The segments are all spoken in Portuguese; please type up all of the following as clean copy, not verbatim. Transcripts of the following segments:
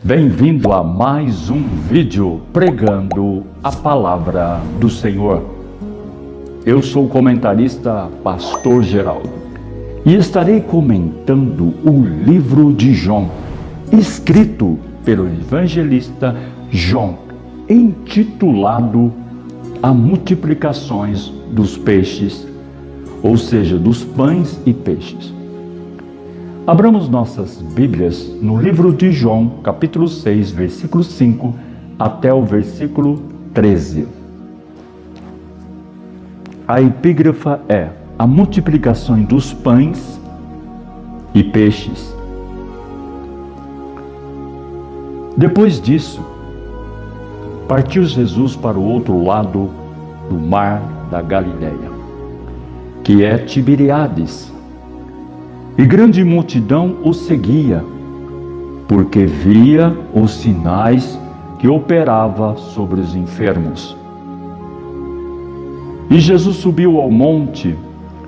Bem-vindo a mais um vídeo pregando a palavra do Senhor. Eu sou o comentarista Pastor Geraldo e estarei comentando o livro de João, escrito pelo evangelista João, intitulado A Multiplicações dos Peixes, ou seja, dos pães e peixes. Abramos nossas Bíblias no livro de João, capítulo 6, versículo 5 até o versículo 13. A epígrafe é a multiplicação dos pães e peixes. Depois disso, partiu Jesus para o outro lado do mar da Galileia, que é Tiberíades. E grande multidão o seguia, porque via os sinais que operava sobre os enfermos. E Jesus subiu ao monte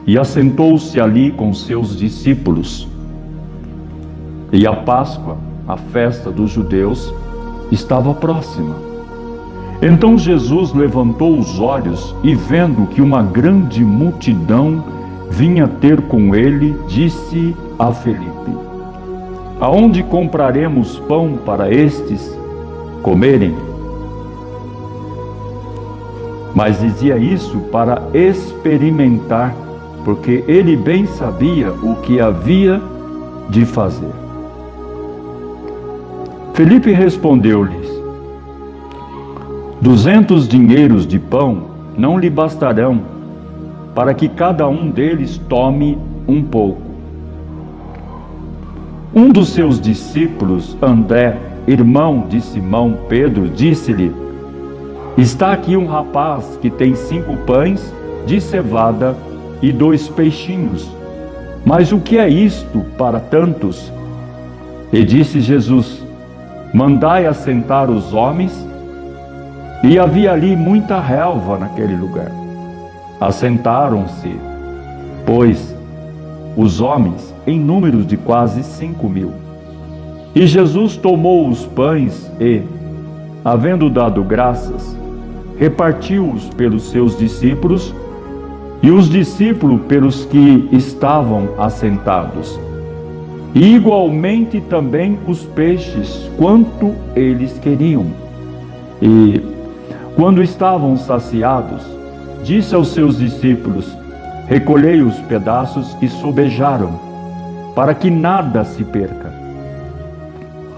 e assentou-se ali com seus discípulos. E a Páscoa, a festa dos judeus, estava próxima. Então Jesus levantou os olhos e, vendo que uma grande multidão vinha ter com ele, disse a Felipe: aonde compraremos pão para estes comerem? Mas dizia isso para experimentar, porque ele bem sabia o que havia de fazer. Felipe respondeu-lhes: 200 dinheiros de pão não lhe bastarão para que cada um deles tome um pouco. Um dos seus discípulos, André, irmão de Simão Pedro, disse-lhe: está aqui um rapaz que tem 5 pães de cevada e 2 peixinhos. Mas o que é isto para tantos? E disse Jesus: mandai assentar os homens. E havia ali muita relva naquele lugar. Assentaram-se, pois, os homens em número de quase 5.000. E Jesus tomou os pães e, havendo dado graças, repartiu-os pelos seus discípulos, e os discípulos pelos que estavam assentados. E igualmente também os peixes, quanto eles queriam. E, quando estavam saciados, disse aos seus discípulos: recolhei os pedaços que sobejaram, para que nada se perca.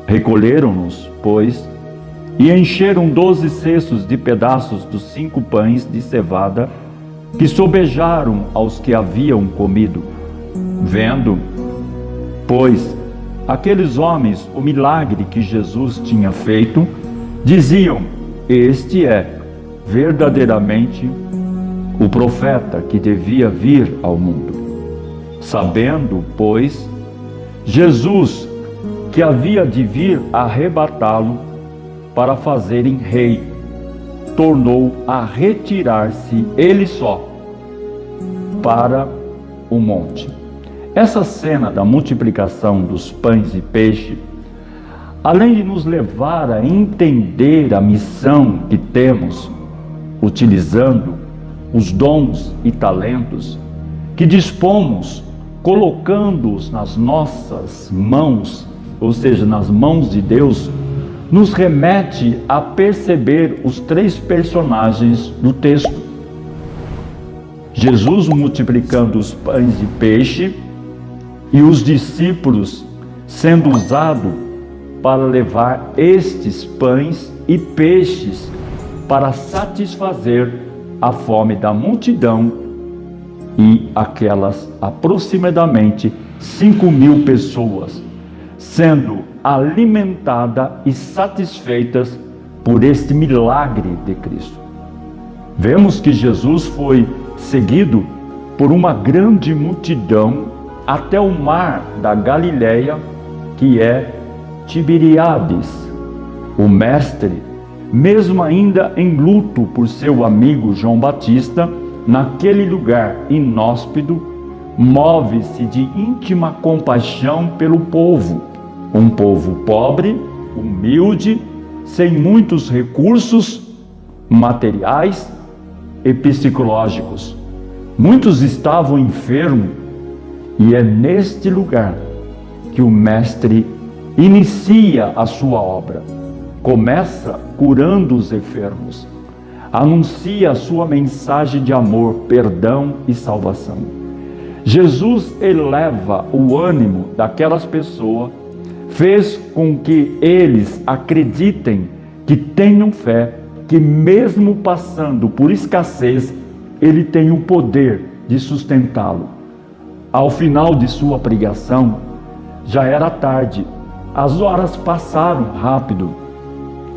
Recolheram-nos, pois, e encheram 12 cestos de pedaços dos 5 pães de cevada que sobejaram aos que haviam comido. Vendo, pois, aqueles homens o milagre que Jesus tinha feito, diziam: este é verdadeiramente o profeta que devia vir ao mundo. Sabendo, pois, Jesus que havia de vir arrebatá-lo para fazerem rei, tornou a retirar-se ele só para o monte. Essa cena da multiplicação dos pães e peixe, além de nos levar a entender a missão que temos, utilizando os dons e talentos que dispomos, colocando-os nas nossas mãos, ou seja, nas mãos de Deus, nos remete a perceber os 3 personagens do texto. Jesus multiplicando os pães e peixe e os discípulos sendo usados para levar estes pães e peixes para satisfazer a fome da multidão e aquelas aproximadamente 5.000 pessoas sendo alimentadas e satisfeitas por este milagre de Cristo. Vemos que Jesus foi seguido por uma grande multidão até o mar da Galileia, que é Tiberíades. O mestre, mesmo ainda em luto por seu amigo João Batista, naquele lugar inóspito, move-se de íntima compaixão pelo povo, um povo pobre humilde, sem muitos recursos materiais e psicológicos. Muitos estavam enfermos e é neste lugar que o Mestre inicia a sua obra. Começa curando os enfermos, anuncia a sua mensagem de amor, perdão e salvação. Jesus eleva o ânimo daquelas pessoas, fez com que eles acreditem, que tenham fé, que mesmo passando por escassez, ele tem o poder de sustentá-lo. Ao final de sua pregação, já era tarde, as horas passaram rápido.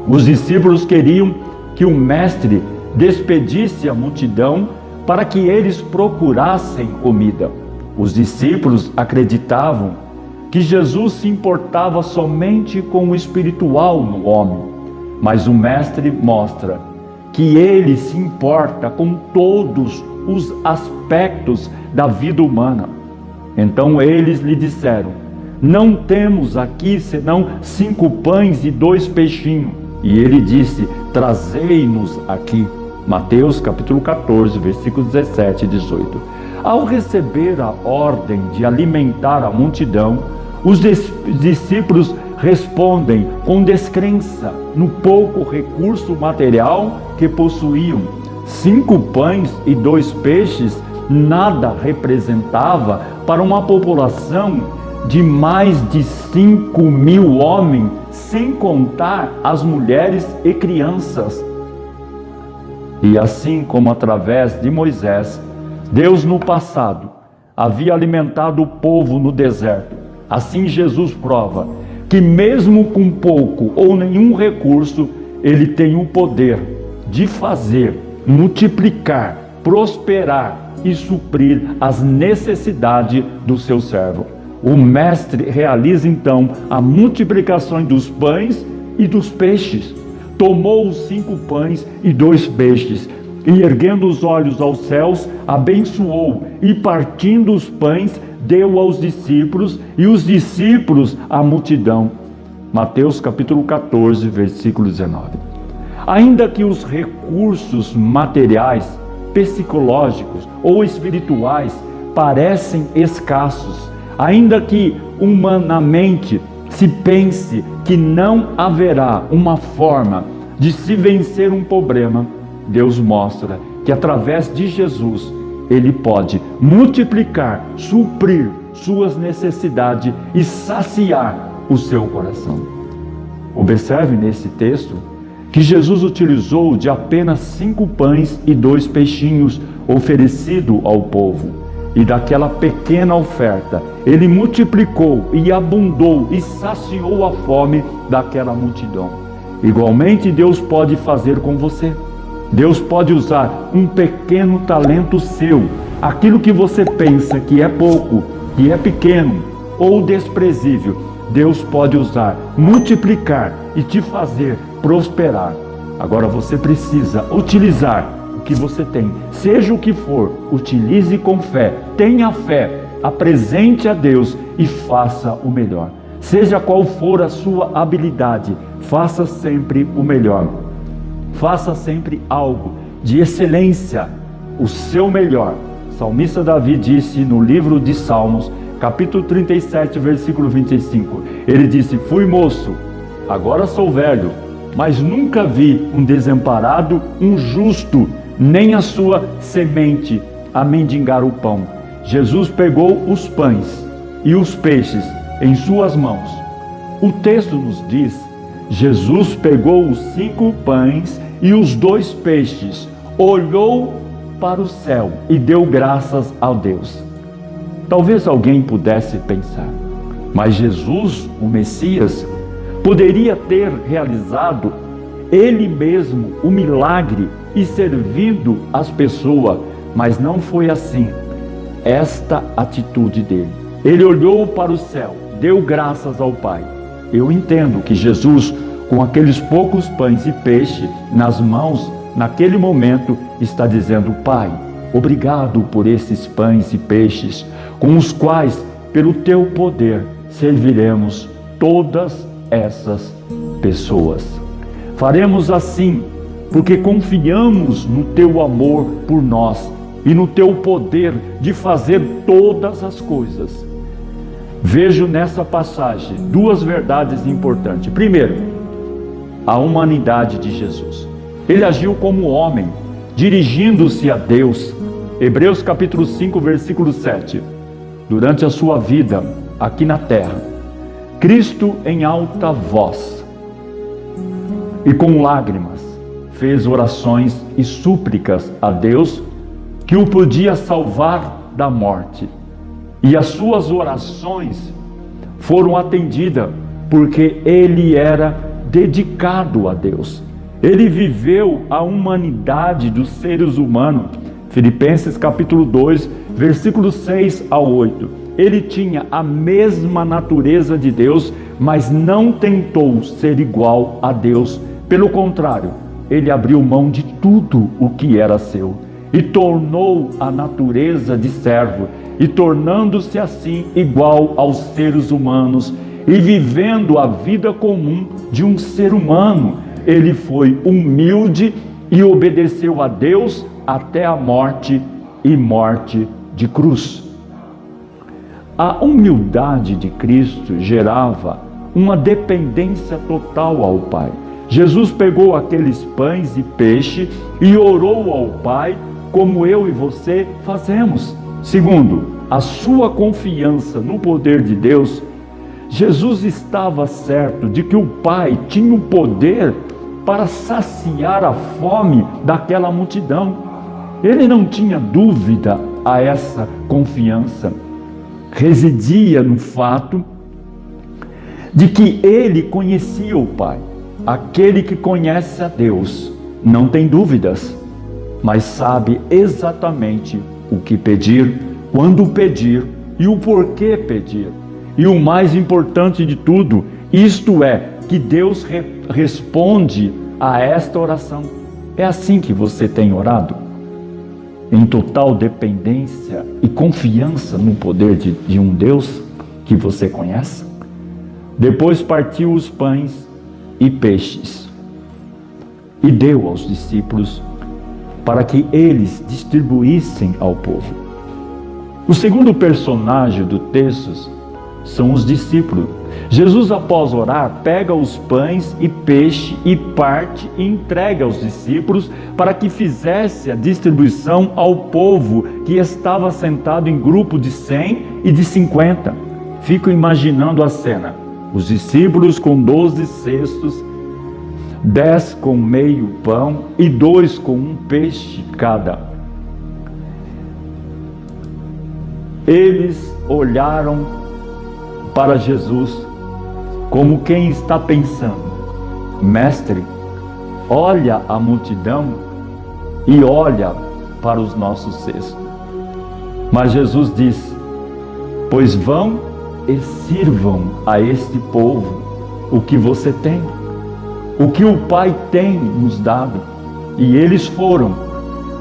Os discípulos queriam que o Mestre despedisse a multidão para que eles procurassem comida. Os discípulos acreditavam que Jesus se importava somente com o espiritual no homem, mas o Mestre mostra que ele se importa com todos os aspectos da vida humana. Então eles lhe disseram: não temos aqui senão 5 pães e 2 peixinhos. E ele disse: trazei-nos aqui. Mateus capítulo 14, versículos 17 e 18. Ao receber a ordem de alimentar a multidão, os discípulos respondem com descrença no pouco recurso material que possuíam. 5 pães e 2 peixes nada representava para uma população de mais de 5.000 homens, sem contar as mulheres e crianças. E assim como através de Moisés, Deus no passado havia alimentado o povo no deserto, assim Jesus prova que mesmo com pouco ou nenhum recurso, ele tem o poder de fazer, multiplicar, prosperar e suprir as necessidades do seu servo. O Mestre realiza então a multiplicação dos pães e dos peixes. Tomou os 5 pães e 2 peixes, e erguendo os olhos aos céus, abençoou, e partindo os pães, deu aos discípulos, e os discípulos à multidão. Mateus capítulo 14, versículo 19. Ainda que os recursos materiais, psicológicos ou espirituais parecem escassos, ainda que humanamente se pense que não haverá uma forma de se vencer um problema, Deus mostra que através de Jesus ele pode multiplicar, suprir suas necessidades e saciar o seu coração. Observe nesse texto que Jesus utilizou de apenas 5 pães e 2 peixinhos oferecido ao povo. E daquela pequena oferta, ele multiplicou e abundou e saciou a fome daquela multidão. Igualmente, Deus pode fazer com você. Deus pode usar um pequeno talento seu, aquilo que você pensa que é pouco, que é pequeno ou desprezível. Deus pode usar, multiplicar e te fazer prosperar. Agora você precisa utilizar o que você tem, seja o que for, utilize com fé, tenha fé, apresente a Deus e faça o melhor. Seja qual for a sua habilidade, faça sempre o melhor. Faça sempre algo de excelência, o seu melhor. O salmista Davi disse no livro de Salmos, capítulo 37, versículo 25. Ele disse: fui moço, agora sou velho, mas nunca vi um desamparado, um justo, nem a sua semente a mendigar o pão. Jesus pegou os pães e os peixes em suas mãos. O texto nos diz: Jesus pegou os 5 pães e os 2 peixes, olhou para o céu e deu graças a Deus. Talvez alguém pudesse pensar: mas Jesus, o Messias, poderia ter realizado ele mesmo o milagre e servindo as pessoas, mas não foi assim esta atitude dele. Ele olhou para o céu, deu graças ao Pai. Eu entendo que Jesus, com aqueles poucos pães e peixe nas mãos, naquele momento, está dizendo: Pai, obrigado por esses pães e peixes, com os quais, pelo teu poder, serviremos todas essas pessoas. Faremos assim porque confiamos no teu amor por nós e no teu poder de fazer todas as coisas. Vejo nessa passagem duas verdades importantes. Primeiro, a humanidade de Jesus. Ele agiu como homem, dirigindo-se a Deus. Hebreus capítulo 5, versículo 7. Durante a sua vida aqui na terra, Cristo em alta voz e com lágrimas fez orações e súplicas a Deus que o podia salvar da morte. E as suas orações foram atendidas porque ele era dedicado a Deus. Ele viveu a humanidade dos seres humanos. Filipenses capítulo 2, versículos 6 a 8. Ele tinha a mesma natureza de Deus, mas não tentou ser igual a Deus. Pelo contrário, ele abriu mão de tudo o que era seu e tornou a natureza de servo, e tornando-se assim igual aos seres humanos e vivendo a vida comum de um ser humano. Ele foi humilde e obedeceu a Deus até a morte e morte de cruz. A humildade de Cristo gerava uma dependência total ao Pai. Jesus pegou aqueles pães e peixe e orou ao Pai como eu e você fazemos. Segundo, a sua confiança no poder de Deus, Jesus estava certo de que o Pai tinha o poder para saciar a fome daquela multidão. Ele não tinha dúvida a essa confiança. Residia no fato de que ele conhecia o Pai. Aquele que conhece a Deus não tem dúvidas, mas sabe exatamente o que pedir, quando pedir e o porquê pedir. E o mais importante de tudo, isto é, que Deus responde a esta oração. É assim que você tem orado? Em total dependência e confiança no poder de um Deus que você conhece? Depois partiu os pães e peixes e deu aos discípulos para que eles distribuíssem ao povo. O segundo personagem do texto são os discípulos. Jesus, após orar, pega os pães e peixe e parte e entrega aos discípulos para que fizesse a distribuição ao povo que estava sentado em grupo de 100 e de 50. Fico imaginando a cena. Os discípulos com 12 cestos, 10 com meio pão e 2 com um peixe cada. Eles olharam para Jesus como quem está pensando: Mestre, olha a multidão e olha para os nossos cestos. Mas Jesus diz: pois vão e sirvam a este povo o que você tem, o que o Pai tem nos dado. E eles foram.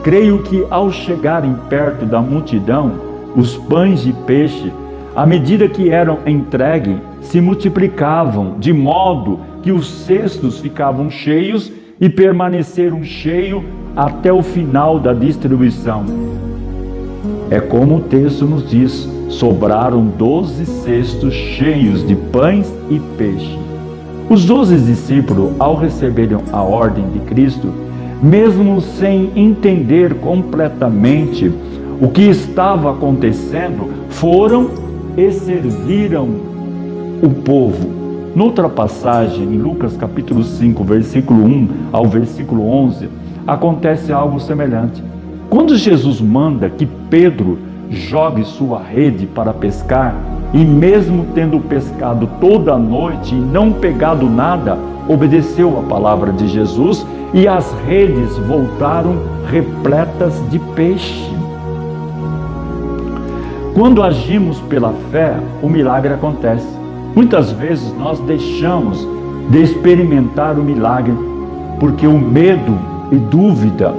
Creio que ao chegarem perto da multidão, os pães e peixe, à medida que eram entregues, se multiplicavam, de modo que os cestos ficavam cheios e permaneceram cheios até o final da distribuição. É como o texto nos diz: sobraram 12 cestos cheios de pães e peixe. Os 12 discípulos, ao receberem a ordem de Cristo, mesmo sem entender completamente o que estava acontecendo, foram e serviram o povo. Noutra passagem, em Lucas capítulo 5, versículo 1 ao versículo 11, acontece algo semelhante. Quando Jesus manda que Pedro jogue sua rede para pescar, e mesmo tendo pescado toda a noite e não pegado nada, obedeceu a palavra de Jesus e as redes voltaram repletas de peixe. Quando agimos pela fé, o milagre acontece. Muitas vezes nós deixamos de experimentar o milagre porque o medo e dúvida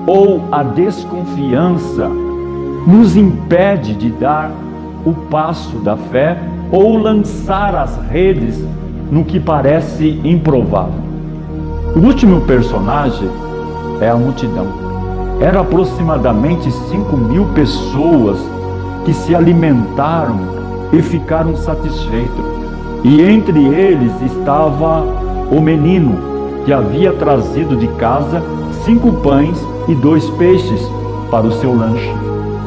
ou a desconfiança nos impede de dar o passo da fé ou lançar as redes no que parece improvável. O último personagem é a multidão. Eram aproximadamente 5.000 pessoas que se alimentaram e ficaram satisfeitos. E entre eles estava o menino que havia trazido de casa 5 pães e 2 peixes para o seu lanche.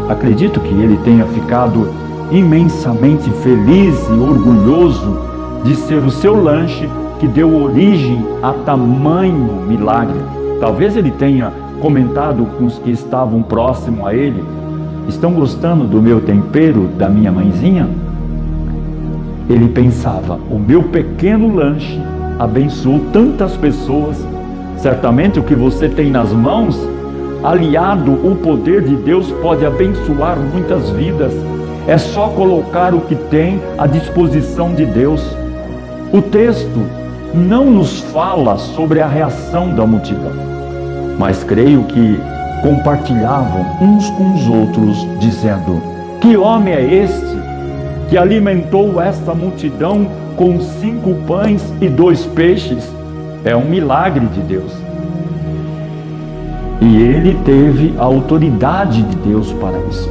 Acredito que ele tenha ficado imensamente feliz e orgulhoso de ser o seu lanche que deu origem a tamanho milagre. Talvez ele tenha comentado com os que estavam próximos a ele: estão gostando do meu tempero, da minha mãezinha? Ele pensava: o meu pequeno lanche abençoou tantas pessoas. Certamente o que você tem nas mãos, aliado o poder de Deus, pode abençoar muitas vidas. É só colocar o que tem à disposição de Deus. O texto não nos fala sobre a reação da multidão, mas creio que compartilhavam uns com os outros, dizendo: que homem é este que alimentou esta multidão com 5 pães e 2 peixes? É um milagre de Deus. E ele teve a autoridade de Deus para isso.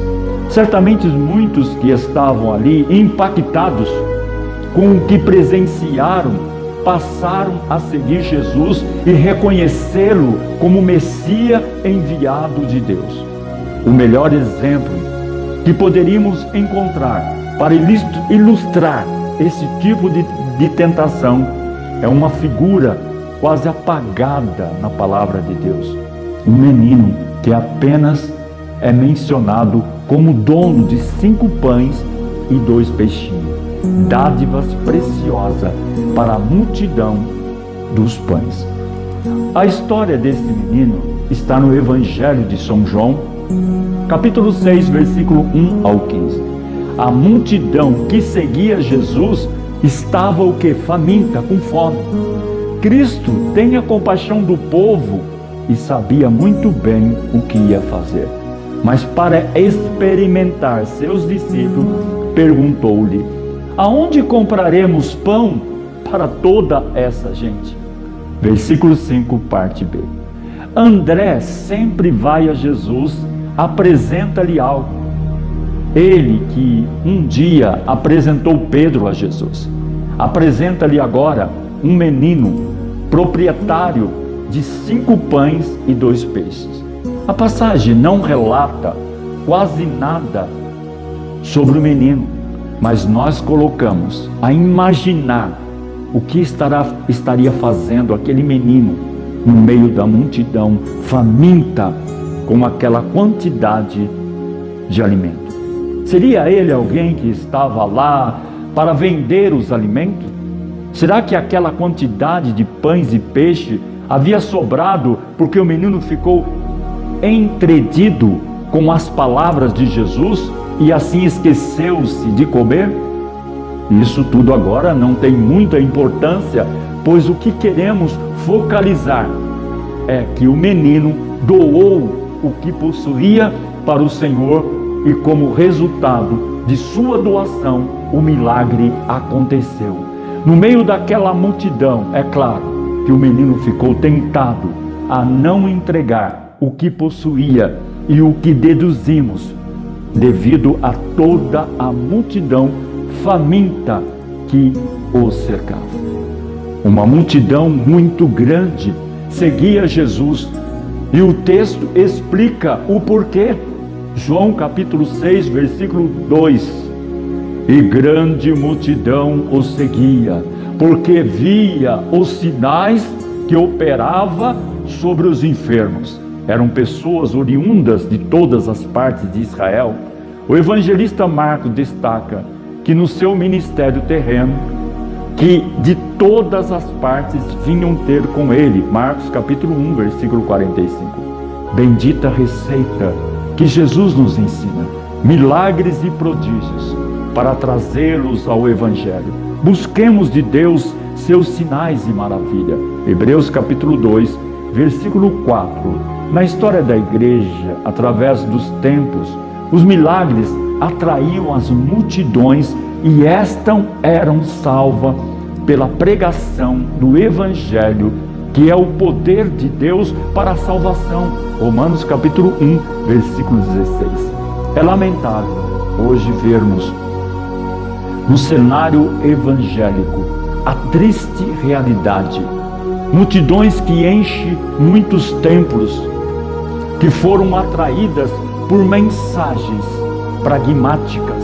Certamente muitos que estavam ali, impactados com o que presenciaram, passaram a seguir Jesus e reconhecê-lo como Messias enviado de Deus. O melhor exemplo que poderíamos encontrar para ilustrar esse tipo de tentação é uma figura quase apagada na palavra de Deus. Um menino que apenas é mencionado como dono de 5 pães e 2 peixinhos, dádivas preciosas para a multidão dos pães. A história desse menino está no Evangelho de São João, capítulo 6, versículo 1 ao 15. A multidão que seguia Jesus estava o que? Faminta, com fome. Cristo tenha compaixão do povo e sabia muito bem o que ia fazer. Mas para experimentar seus discípulos, perguntou-lhe: aonde compraremos pão para toda essa gente? Versículo 5, parte B. André sempre vai a Jesus, apresenta-lhe algo. Ele que um dia apresentou Pedro a Jesus, apresenta-lhe agora um menino, proprietário de 5 pães e 2 peixes. A passagem não relata quase nada sobre o menino, mas nós colocamos a imaginar o que estaria fazendo aquele menino no meio da multidão faminta com aquela quantidade de alimento. Seria ele alguém que estava lá para vender os alimentos? Será que aquela quantidade de pães e peixe havia sobrado porque o menino ficou entretido com as palavras de Jesus e assim esqueceu-se de comer? Isso tudo agora não tem muita importância, pois o que queremos focalizar é que o menino doou o que possuía para o Senhor e como resultado de sua doação, o milagre aconteceu. No meio daquela multidão, é claro que o menino ficou tentado a não entregar o que possuía e o que deduzimos devido a toda a multidão faminta que o cercava. Uma multidão muito grande seguia Jesus e o texto explica o porquê. João capítulo 6, versículo 2. E grande multidão o seguia, porque via os sinais que operava sobre os enfermos. Eram pessoas oriundas de todas as partes de Israel. O evangelista Marcos destaca que no seu ministério terreno, que de todas as partes vinham ter com ele. Marcos capítulo 1, versículo 45. Bendita receita que Jesus nos ensina, milagres e prodígios, para trazê-los ao Evangelho. Busquemos de Deus seus sinais e maravilha. Hebreus capítulo 2, versículo 4. Na história da igreja, através dos tempos, os milagres atraíam as multidões e estas eram salvas pela pregação do Evangelho, que é o poder de Deus para a salvação. Romanos capítulo 1, versículo 16. É lamentável hoje vermos no cenário evangélico a triste realidade. Multidões que enchem muitos templos, que foram atraídas por mensagens pragmáticas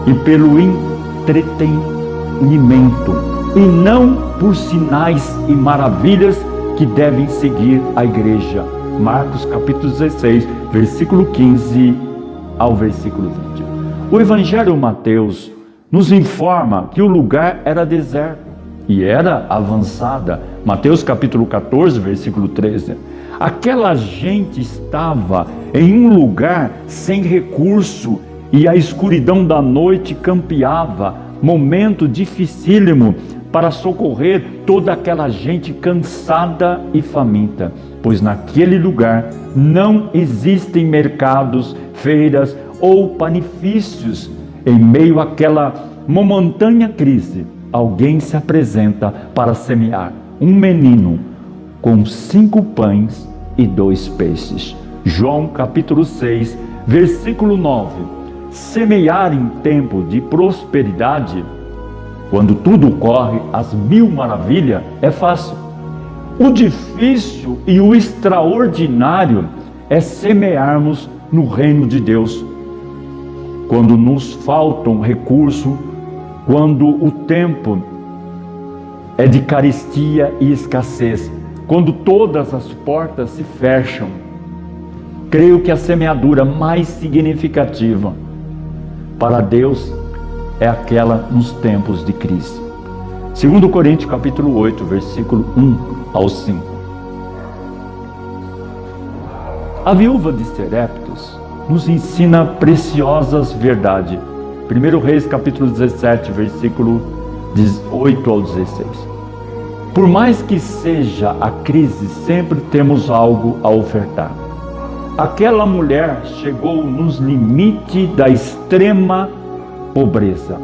e pelo entretenimento, e não por sinais e maravilhas que devem seguir a igreja. Marcos capítulo 16, versículo 15 ao versículo 20. O Evangelho Mateus nos informa que o lugar era deserto e era avançada. Mateus capítulo 14, versículo 13. Aquela gente estava em um lugar sem recurso e a escuridão da noite campeava, momento dificílimo para socorrer toda aquela gente cansada e faminta, pois naquele lugar não existem mercados, feiras ou panifícios. Em meio àquela momentânea crise, alguém se apresenta para semear. Um menino com 5 pães e 2 peixes. João capítulo 6, versículo 9. Semear em tempo de prosperidade, quando tudo corre às mil maravilhas, é fácil. O difícil e o extraordinário é semearmos no reino de Deus. Quando nos faltam recursos, quando o tempo é de carestia e escassez, quando todas as portas se fecham, creio que a semeadura mais significativa para Deus é aquela nos tempos de crise. 2 Coríntios capítulo 8, versículo 1 ao 5. A viúva de Sereptos nos ensina preciosas verdades. 1 Reis capítulo 17, versículo 8 ao 16. Por mais que seja a crise, sempre temos algo a ofertar. Aquela mulher chegou nos limites da extrema pobreza,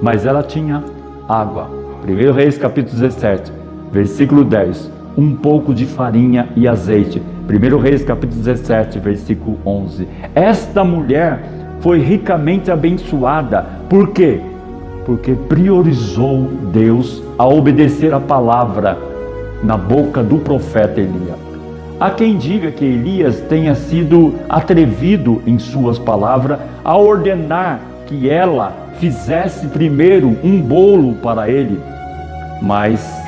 mas ela tinha água. 1 Reis capítulo 17, versículo 10. Um pouco de farinha e azeite. 1 Reis capítulo 17, versículo 11. Esta mulher foi ricamente abençoada. Por quê? Porque priorizou Deus a obedecer a palavra na boca do profeta Elias. Há quem diga que Elias tenha sido atrevido em suas palavras a ordenar que ela fizesse primeiro um bolo para ele, mas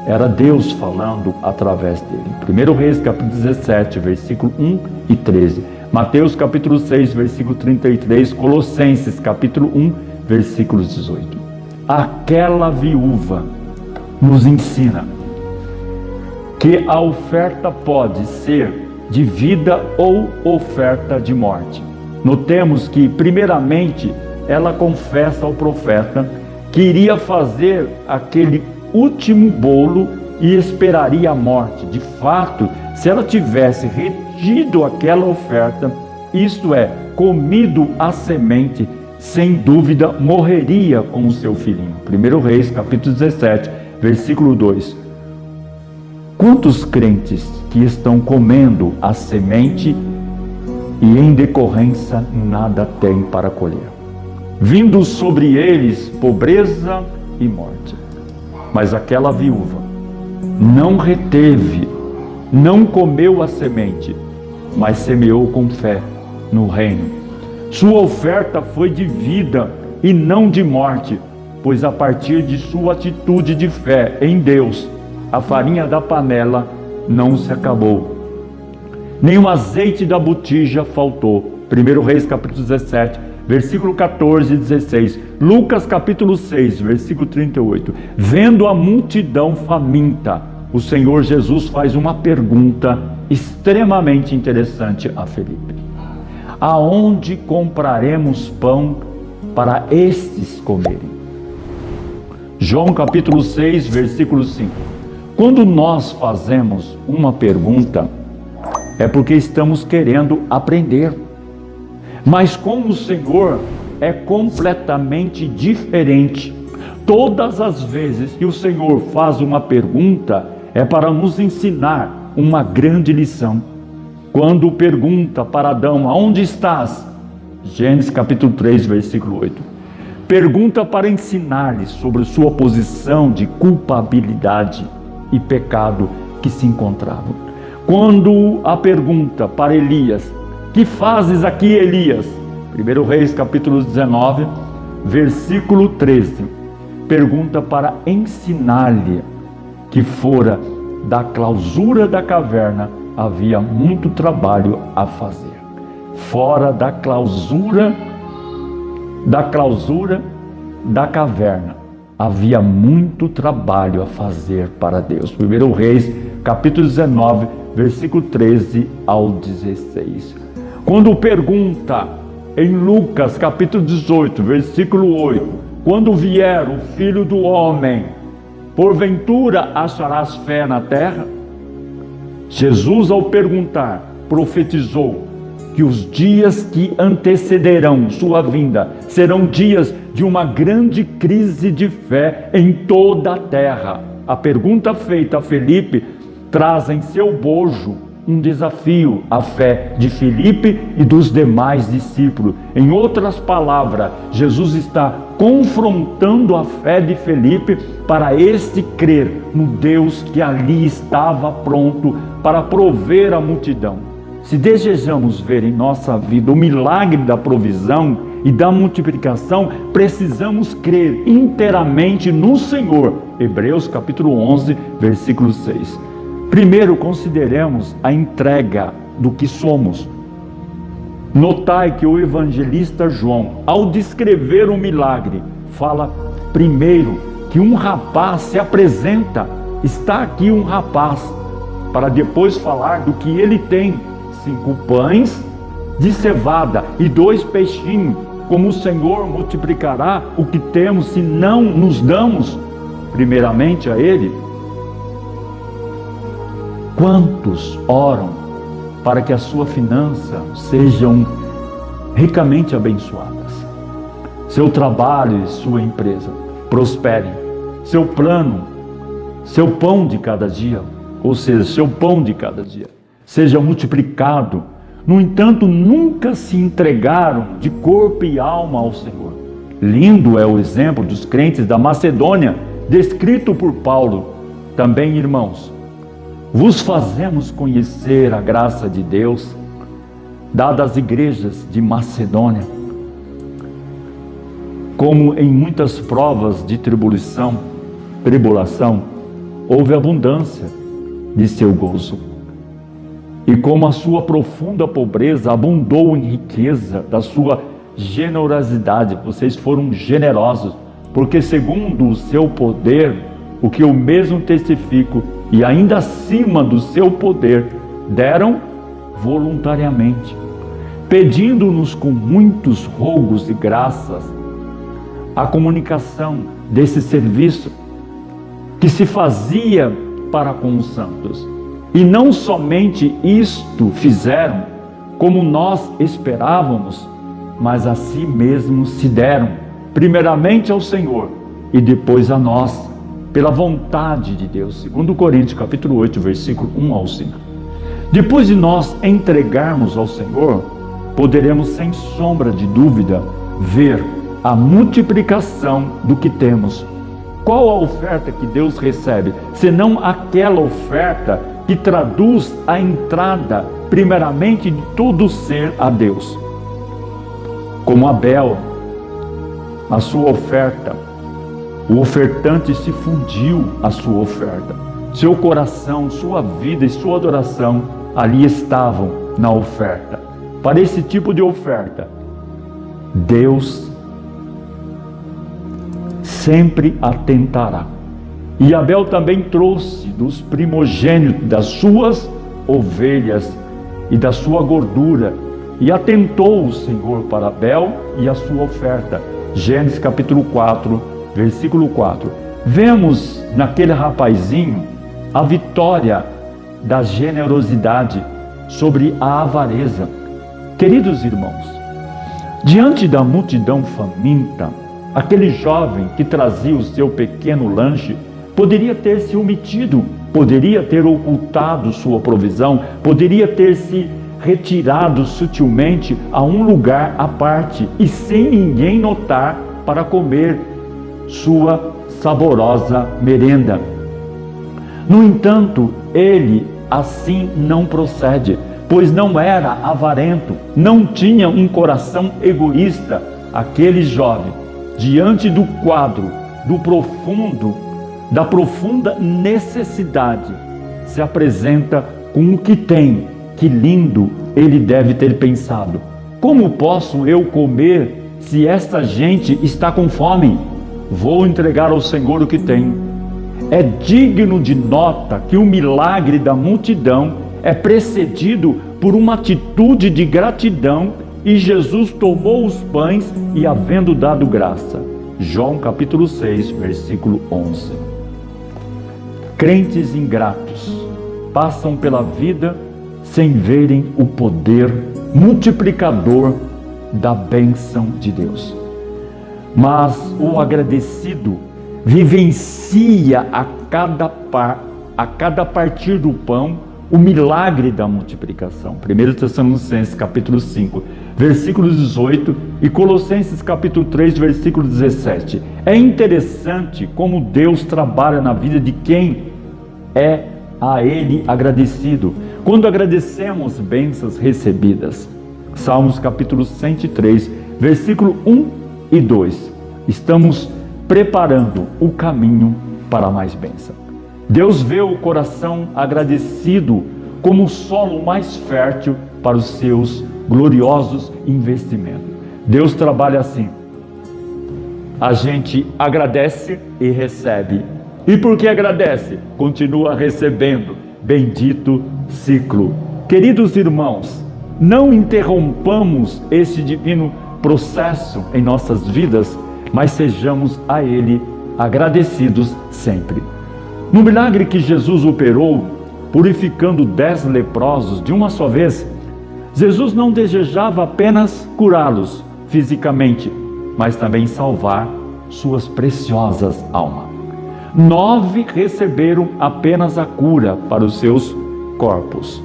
era Deus falando através dele. 1 Reis capítulo 17, versículo 1 e 13. Mateus capítulo 6, versículo 33. Colossenses capítulo 1, versículo 18. Aquela viúva nos ensina que a oferta pode ser de vida ou oferta de morte. Notemos que, primeiramente, ela confessa ao profeta que iria fazer aquele último bolo e esperaria a morte. De fato, se ela tivesse retido aquela oferta, isto é, comido a semente, sem dúvida morreria com o seu filhinho. 1 Reis capítulo 17, versículo 2. Quantos crentes que estão comendo a semente e em decorrência nada têm para colher? Vindo sobre eles pobreza e morte. Mas aquela viúva não reteve, não comeu a semente, mas semeou com fé no reino. Sua oferta foi de vida e não de morte, pois a partir de sua atitude de fé em Deus, a farinha da panela não se acabou, nem o azeite da botija faltou. 1 Reis capítulo 17, versículo 14 e 16. Lucas capítulo 6, versículo 38. Vendo a multidão faminta, o Senhor Jesus faz uma pergunta extremamente interessante a Felipe: aonde compraremos pão para estes comerem? João capítulo 6, versículo 5. Quando nós fazemos uma pergunta, é porque estamos querendo aprender. Mas com o Senhor é completamente diferente. todas as vezes que o Senhor faz uma pergunta, é para nos ensinar uma grande lição. Quando pergunta para Adão: aonde estás? Gênesis capítulo 3, versículo 8. Pergunta para ensinar-lhe sobre sua posição de culpabilidade e pecado que se encontravam. Quando a pergunta para Elias: que fazes aqui, Elias? 1 Reis capítulo 19, versículo 13. Pergunta para ensinar-lhe que fora da clausura da caverna havia muito trabalho a fazer. Fora da clausura da caverna havia muito trabalho a fazer para Deus. 1 Reis capítulo 19, versículo 13 ao 16. Quando pergunta em Lucas capítulo 18, versículo 8: quando vier o Filho do Homem, porventura acharás fé na terra? Jesus, ao perguntar, profetizou que os dias que antecederão sua vinda serão dias de uma grande crise de fé em toda a terra. A pergunta feita a Felipe traz em seu bojo um desafio à fé de Felipe e dos demais discípulos. Em outras palavras, Jesus está confrontando a fé de Felipe para este crer no Deus que ali estava pronto para prover a multidão. Se desejamos ver em nossa vida o milagre da provisão e da multiplicação, precisamos crer inteiramente no Senhor. Hebreus capítulo 11, versículo 6. Primeiro, consideremos a entrega do que somos. Notai que o evangelista João, ao descrever o milagre, fala primeiro que um rapaz se apresenta. Está aqui um rapaz, para depois falar do que ele tem: 5 pães de cevada e 2 peixinhos. Como o Senhor multiplicará o que temos se não nos damos primeiramente a Ele? Quantos oram para que as suas finanças sejam ricamente abençoadas? Seu trabalho e sua empresa prosperem. Seu plano, seu pão de cada dia, ou seja, seu pão de cada dia, seja multiplicado. No entanto, nunca se entregaram de corpo e alma ao Senhor. Lindo é o exemplo dos crentes da Macedônia, descrito por Paulo. Também, irmãos, vos fazemos conhecer a graça de Deus, dada às igrejas de Macedônia. Como em muitas provas de tribulação, houve abundância de seu gozo. E como a sua profunda pobreza abundou em riqueza da sua generosidade, vocês foram generosos, porque segundo o seu poder, o que eu mesmo testifico, e ainda acima do seu poder, deram voluntariamente, pedindo-nos com muitos rogos e graças a comunicação desse serviço que se fazia para com os santos. E não somente isto fizeram, como nós esperávamos, mas a si mesmos se deram, primeiramente ao Senhor e depois a nós, pela vontade de Deus. 2 Coríntios capítulo 8, versículo 1 ao 5. Depois de nós entregarmos ao Senhor, poderemos sem sombra de dúvida ver a multiplicação do que temos. Qual a oferta que Deus recebe, senão aquela oferta que traduz a entrada primeiramente de todo ser a Deus? Como Abel, a sua oferta, o ofertante se fundiu à sua oferta. Seu coração, sua vida e sua adoração ali estavam na oferta. Para esse tipo de oferta, Deus sempre atentará. E Abel também trouxe dos primogênitos das suas ovelhas e da sua gordura, e atentou o Senhor para Abel e a sua oferta. Gênesis capítulo 4, versículo 4. Vemos naquele rapazinho a vitória da generosidade sobre a avareza. Queridos irmãos, diante da multidão faminta, Aquele jovem que trazia o seu pequeno lanche poderia ter se omitido, poderia ter ocultado sua provisão, poderia ter se retirado sutilmente a um lugar à parte e sem ninguém notar para comer sua saborosa merenda. No entanto, ele assim não procede, pois não era avarento, não tinha um coração egoísta. Aquele jovem, diante do quadro da profunda necessidade, se apresenta com o que tem. Que lindo ele deve ter pensado: como posso eu comer se esta gente está com fome? Vou entregar ao Senhor o que tenho. É digno de nota que o milagre da multidão é precedido por uma atitude de gratidão, e Jesus tomou os pães e, havendo dado graça. João capítulo 6, versículo 11. Crentes ingratos passam pela vida sem verem o poder multiplicador da bênção de Deus. Mas o agradecido vivencia a cada partir do pão o milagre da multiplicação. 1 Tessalonicenses capítulo 5, versículo 18 e Colossenses capítulo 3, versículo 17. É interessante como Deus trabalha na vida de quem é a Ele agradecido. Quando agradecemos bênçãos recebidas. Salmos capítulo 103, versículo 1 e 2. Estamos preparando o caminho para mais bênção. Deus vê o coração agradecido como o solo mais fértil para os seus gloriosos investimentos. Deus trabalha assim: a gente agradece e recebe, e porque agradece, continua recebendo. Bendito ciclo. Queridos irmãos, não interrompamos esse divino processo em nossas vidas, mas sejamos a Ele agradecidos sempre. No milagre que Jesus operou, purificando 10 leprosos de uma só vez, Jesus não desejava apenas curá-los fisicamente, mas também salvar suas preciosas almas. 9 receberam apenas a cura para os seus corpos,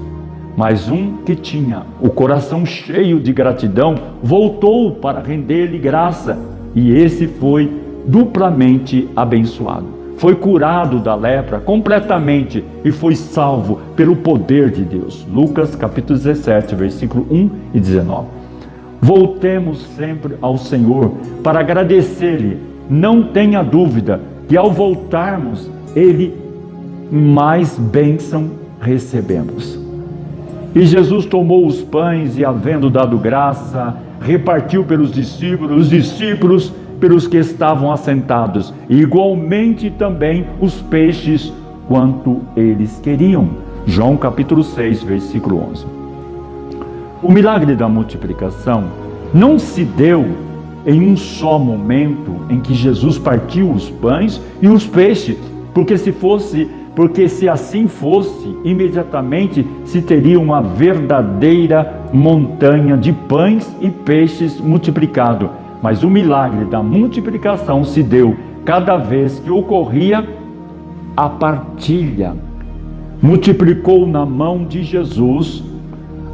mas um que tinha o coração cheio de gratidão voltou para render-lhe graça, e esse foi duplamente abençoado. Foi curado da lepra completamente e foi salvo pelo poder de Deus. Lucas capítulo 17, versículo 1 e 19. Voltemos sempre ao Senhor para agradecer-lhe. Não tenha dúvida que ao voltarmos, Ele mais bênção recebemos. E Jesus tomou os pães e, havendo dado graça, repartiu pelos discípulos, os discípulos pelos que estavam assentados, e igualmente também os peixes, quanto eles queriam. João capítulo 6, versículo 11. O milagre da multiplicação não se deu em um só momento em que Jesus partiu os pães e os peixes, porque se assim fosse, imediatamente se teria uma verdadeira montanha de pães e peixes multiplicado. Mas o milagre da multiplicação se deu cada vez que ocorria a partilha. Multiplicou na mão de Jesus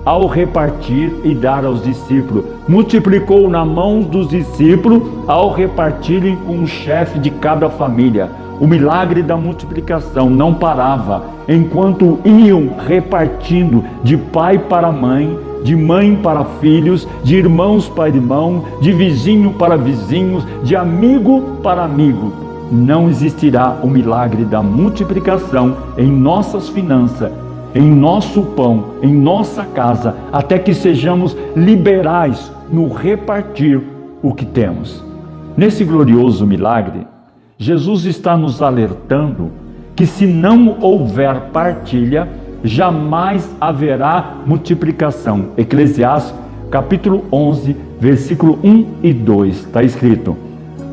ao repartir e dar aos discípulos. Multiplicou na mão dos discípulos ao repartirem com o chefe de cada família. O milagre da multiplicação não parava enquanto iam repartindo de pai para mãe, de mãe para filhos, de irmãos para irmãos, de vizinho para vizinhos, de amigo para amigo. Não existirá o milagre da multiplicação em nossas finanças, em nosso pão, em nossa casa, até que sejamos liberais no repartir o que temos. Nesse glorioso milagre, Jesus está nos alertando que se não houver partilha, jamais haverá multiplicação. Eclesiastes capítulo 11, versículo 1 e 2, está escrito: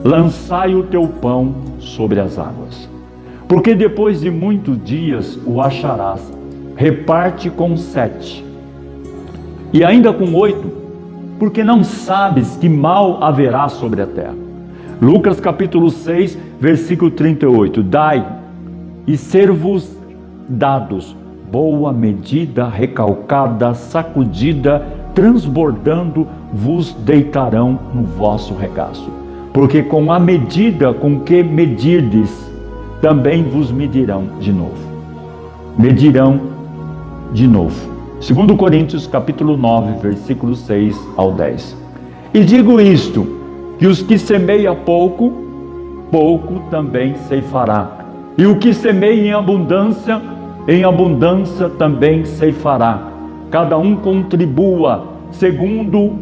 lançai o teu pão sobre as águas, porque depois de muitos dias o acharás. Reparte com 7, e ainda com 8, porque não sabes que mal haverá sobre a terra. Lucas capítulo 6, versículo 38. Dai e ser-vos dados, boa medida, recalcada, sacudida, transbordando, vos deitarão no vosso regaço. Porque com a medida com que medirdes, também vos medirão de novo. Medirão de novo. 2 Coríntios capítulo 9, versículos 6 ao 10. E digo isto, que os que semeia pouco, pouco também ceifará. E o que semeia em abundância também ceifará. Cada um contribua segundo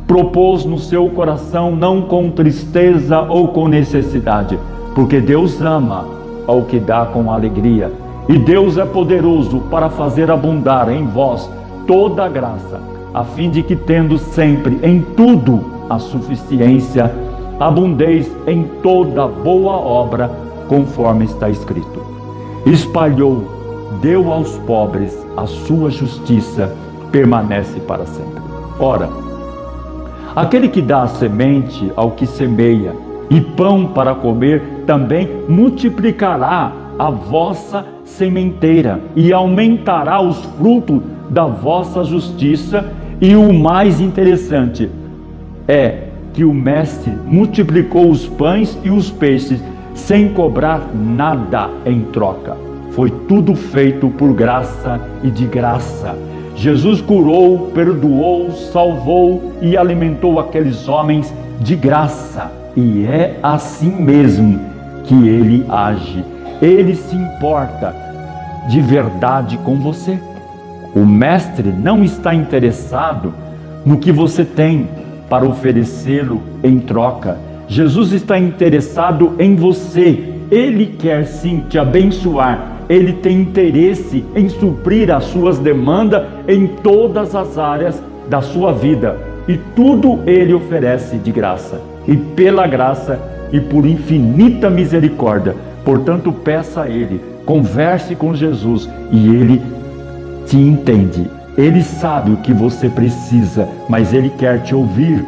propôs no seu coração, não com tristeza ou com necessidade, porque Deus ama ao que dá com alegria. E Deus é poderoso para fazer abundar em vós toda a graça, a fim de que, tendo sempre em tudo a suficiência, abundeis em toda boa obra, conforme está escrito. Espalhou, deu aos pobres, a sua justiça permanece para sempre. Ora, aquele que dá a semente ao que semeia e pão para comer, também multiplicará a vossa sementeira e aumentará os frutos da vossa justiça. E o mais interessante é que o mestre multiplicou os pães e os peixes sem cobrar nada em troca. Foi tudo feito por graça e de graça. Jesus curou, perdoou, salvou e alimentou aqueles homens de graça. E é assim mesmo que Ele age. Ele se importa de verdade com você. O mestre não está interessado no que você tem para oferecê-lo em troca. Jesus está interessado em você. Ele quer sim te abençoar. Ele tem interesse em suprir as suas demandas em todas as áreas da sua vida. E tudo Ele oferece de graça. E pela graça e por infinita misericórdia. Portanto, peça a Ele, converse com Jesus e Ele te entende. Ele sabe o que você precisa, mas Ele quer te ouvir.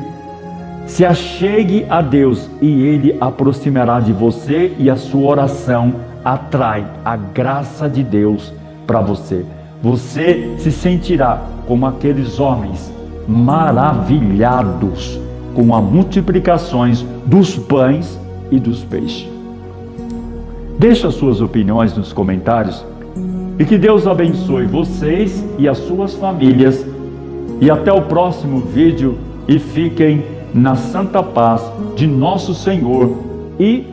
Se achegue a Deus e Ele aproximará de você, e a sua oração atrai a graça de Deus para você. Você se sentirá como aqueles homens maravilhados com as multiplicações dos pães e dos peixes. Deixe as suas opiniões nos comentários e que Deus abençoe vocês e as suas famílias. E até o próximo vídeo, e fiquem na santa paz de nosso Senhor e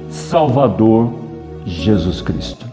Salvador Jesus Cristo.